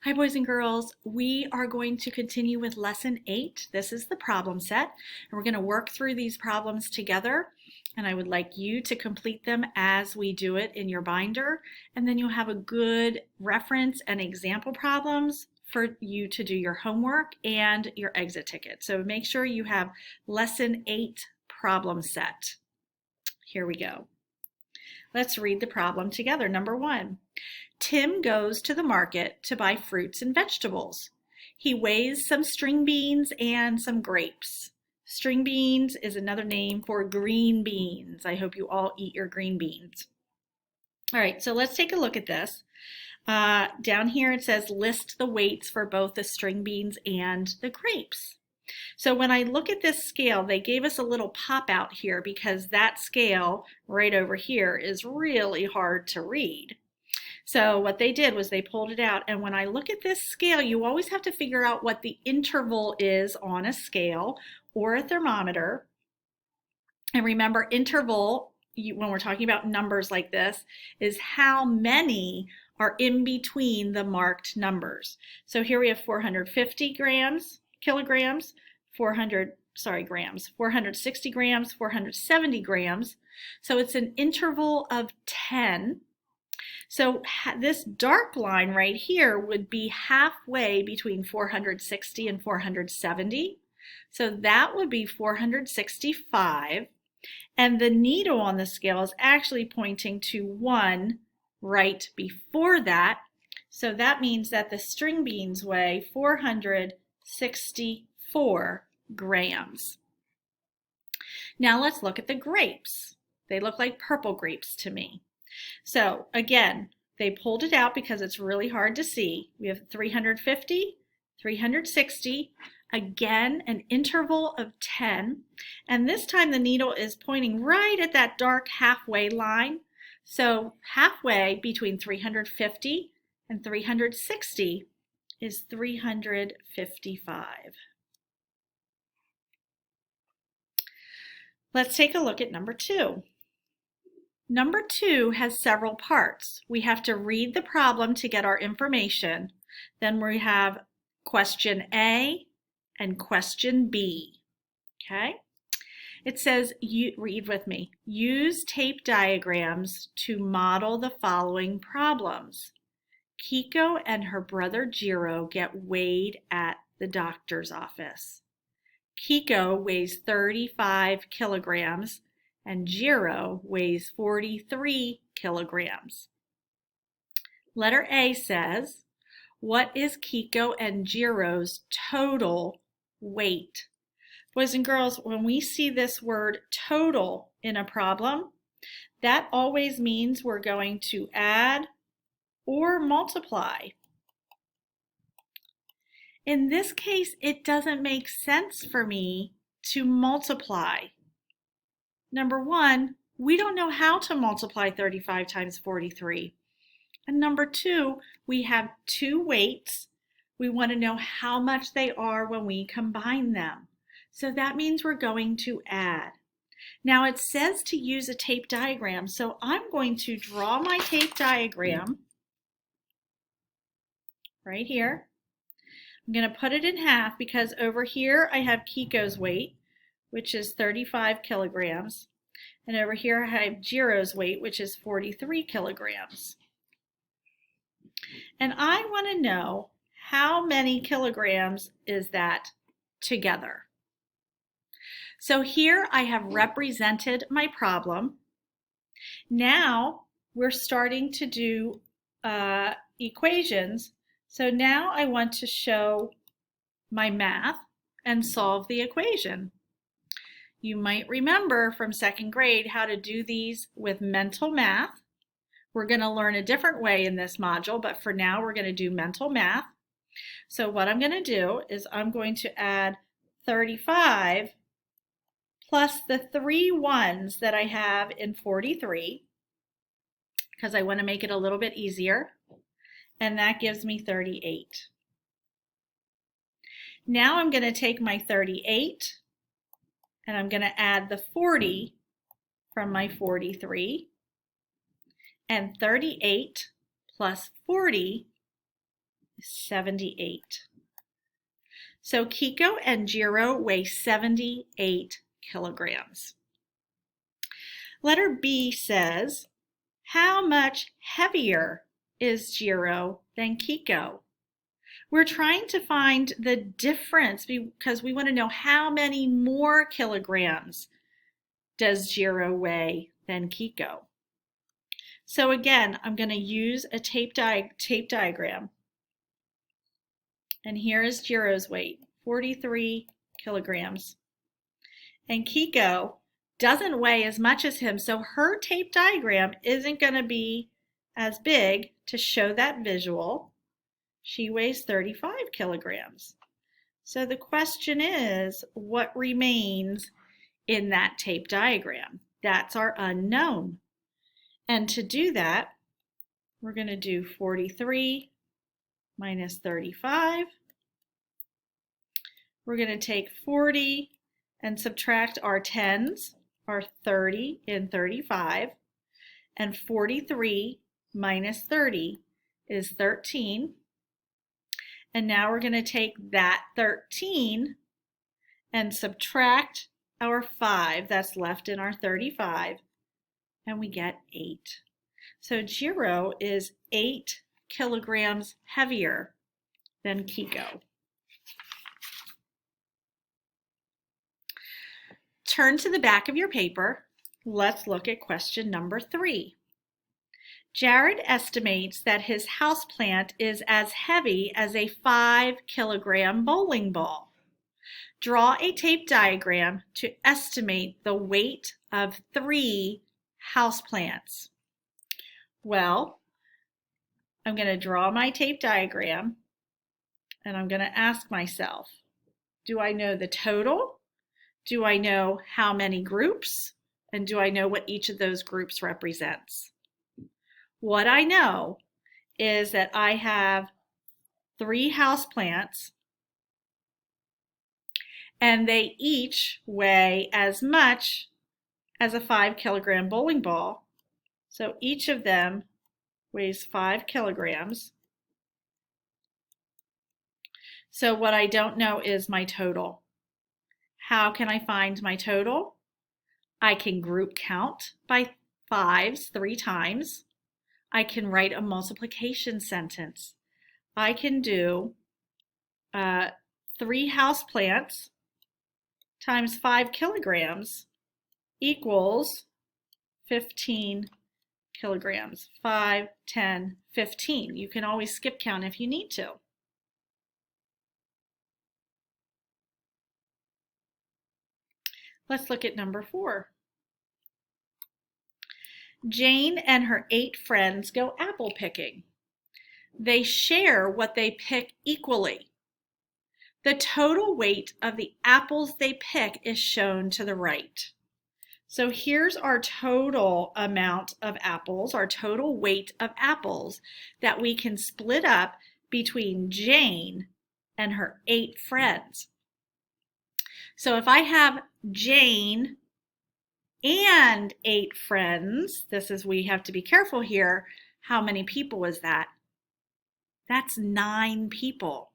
Hi, boys and girls. We are going to continue with lesson 8. This is the problem set, and we're going to work through these problems together. And I would like you to complete them as we do it in your binder, and then you'll have a good reference and example problems for you to do your homework and your exit ticket. So make sure you have lesson 8 problem set. Here we go. Let's read the problem together. Number 1. Tim goes to the market to buy fruits and vegetables. He weighs some string beans and some grapes. String beans is another name for green beans. I hope you all eat your green beans. All right, so let's take a look at this. Down here it says list the weights for both the string beans and the grapes. So when I look at this scale, they gave us a little pop out here because that scale right over here is really hard to read. So what they did was they pulled it out, and when I look at this scale, you always have to figure out what the interval is on a scale or a thermometer. And remember, interval, when we're talking about numbers like this, is how many are in between the marked numbers. So here we have 450 kilograms, 460 grams, 470 grams. So it's an interval of 10. So this dark line right here would be halfway between 460 and 470. So that would be 465. And the needle on the scale is actually pointing to 1 right before that. So that means that the string beans weigh 464 grams. Now let's look at the grapes. They look like purple grapes to me. So again, they pulled it out because it's really hard to see. We have 350, 360, again an interval of 10, and this time the needle is pointing right at that dark halfway line. So halfway between 350 and 360 is 355. Let's take a look at number 2. Number 2 has several parts. We have to read the problem to get our information. Then we have question A and question B. Okay? It says, read with me, use tape diagrams to model the following problems. Kiko and her brother Jiro get weighed at the doctor's office. Kiko weighs 35 kilograms and Jiro weighs 43 kilograms. Letter A says, what is Kiko and Jiro's total weight? Boys and girls, when we see this word total in a problem, that always means we're going to add or multiply. In this case, it doesn't make sense for me to multiply. Number 1, we don't know how to multiply 35 times 43. And number 2, we have 2 weights. We want to know how much they are when we combine them. So that means we're going to add. Now it says to use a tape diagram, so I'm going to draw my tape diagram right here. I'm going to put it in half because over here I have Kiko's weight, which is 35 kilograms. And over here I have Jiro's weight, which is 43 kilograms. And I want to know how many kilograms is that together. So here I have represented my problem. Now we're starting to do equations. So now I want to show my math and solve the equation. You might remember from 2nd grade how to do these with mental math. We're going to learn a different way in this module, but for now we're going to do mental math. So what I'm going to do is I'm going to add 35 plus the 3 ones that I have in 43 because I want to make it a little bit easier, and that gives me 38. Now I'm going to take my 38 and I'm going to add the 40 from my 43, and 38 plus 40 is 78. So Kiko and Jiro weigh 78 kilograms. Letter B says, how much heavier is Jiro than Kiko? We're trying to find the difference because we want to know how many more kilograms does Jiro weigh than Kiko. So again, I'm going to use a tape diagram. And here is Jiro's weight, 43 kilograms. And Kiko doesn't weigh as much as him, so her tape diagram isn't going to be as big to show that visual. She weighs 35 kilograms. So the question is, what remains in that tape diagram? That's our unknown. And to do that, we're going to do 43 minus 35. We're going to take 40 and subtract our tens, our 30 and 35. And 43 minus 30 is 13. And now we're going to take that 13 and subtract our 5 that's left in our 35, and we get 8. So Jiro is 8 kilograms heavier than Kiko. Turn to the back of your paper. Let's look at question number 3. Jared estimates that his houseplant is as heavy as a 5-kilogram bowling ball. Draw a tape diagram to estimate the weight of 3 houseplants. Well, I'm going to draw my tape diagram and I'm going to ask myself, do I know the total? Do I know how many groups? And do I know what each of those groups represents? What I know is that I have 3 houseplants and they each weigh as much as a 5-kilogram bowling ball. So each of them weighs 5 kilograms. So what I don't know is my total. How can I find my total? I can group count by 5s 3 times. I can write a multiplication sentence. I can do 3 houseplants times 5 kilograms equals 15 kilograms. 5, 10, 15. You can always skip count if you need to. Let's look at number 4. Jane and her 8 friends go apple picking. They share what they pick equally. The total weight of the apples they pick is shown to the right. So here's our total amount of apples, our total weight of apples that we can split up between Jane and her 8 friends. So if I have Jane and 8 friends, we have to be careful here. How many people is that? That's 9 people.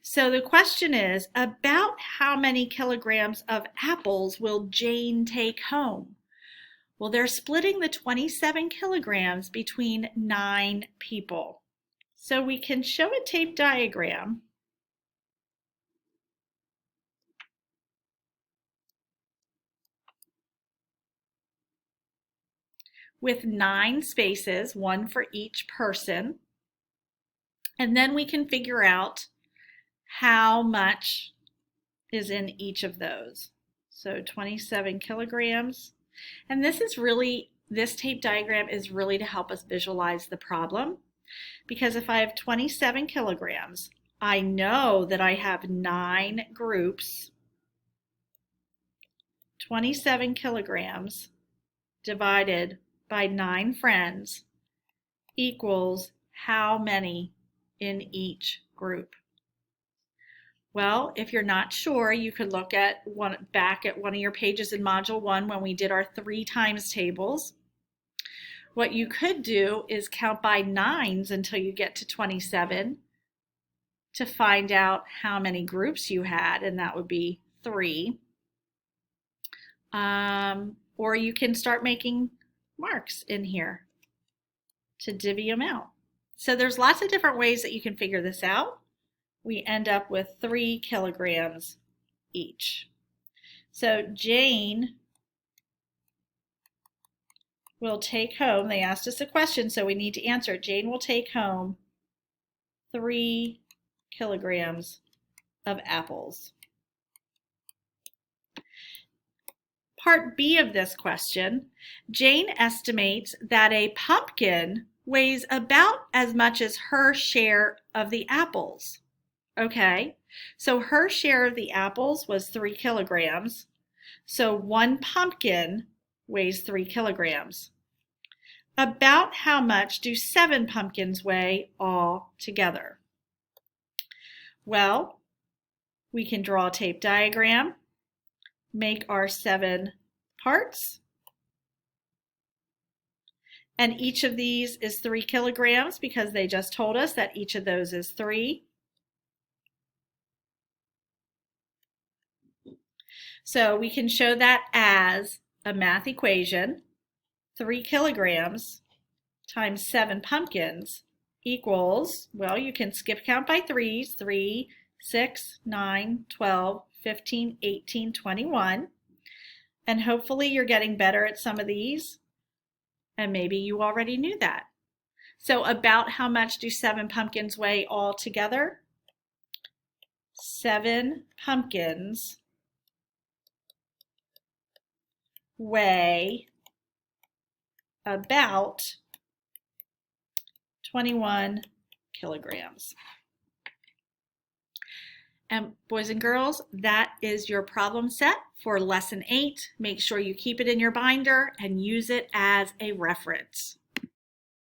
So the question is, about how many kilograms of apples will Jane take home? Well, they're splitting the 27 kilograms between 9 people. So we can show a tape diagram with 9 spaces, 1 for each person. And then we can figure out how much is in each of those. So 27 kilograms. And this tape diagram is really to help us visualize the problem. Because if I have 27 kilograms, I know that I have 9 groups. 27 kilograms divided by 9 friends equals how many in each group? Well, if you're not sure, you could look at back at one of your pages in Module 1 when we did our 3 times tables. What you could do is count by 9s until you get to 27. to find out how many groups you had, and that would be 3. Or you can start making marks in here to divvy them out. So there's lots of different ways that you can figure this out. We end up with 3 kilograms each. So Jane will take home, they asked us a question, so we need to answer. Jane will take home 3 kilograms of apples. Part B of this question, Jane estimates that a pumpkin weighs about as much as her share of the apples. Okay, so her share of the apples was 3 kilograms. So 1 pumpkin weighs 3 kilograms. About how much do 7 pumpkins weigh all together? Well, we can draw a tape diagram, make our 7 parts, and each of these is 3 kilograms because they just told us that each of those is 3. So we can show that as a math equation. 3 kilograms times 7 pumpkins equals, well, you can skip count by 3s, 3, 6, 9, 12, 15, 18, 21. And hopefully you're getting better at some of these, and maybe you already knew that. So about how much do 7 pumpkins weigh all together? 7 pumpkins weigh about 21 kilograms. And boys and girls, that is your problem set for lesson 8. Make sure you keep it in your binder and use it as a reference.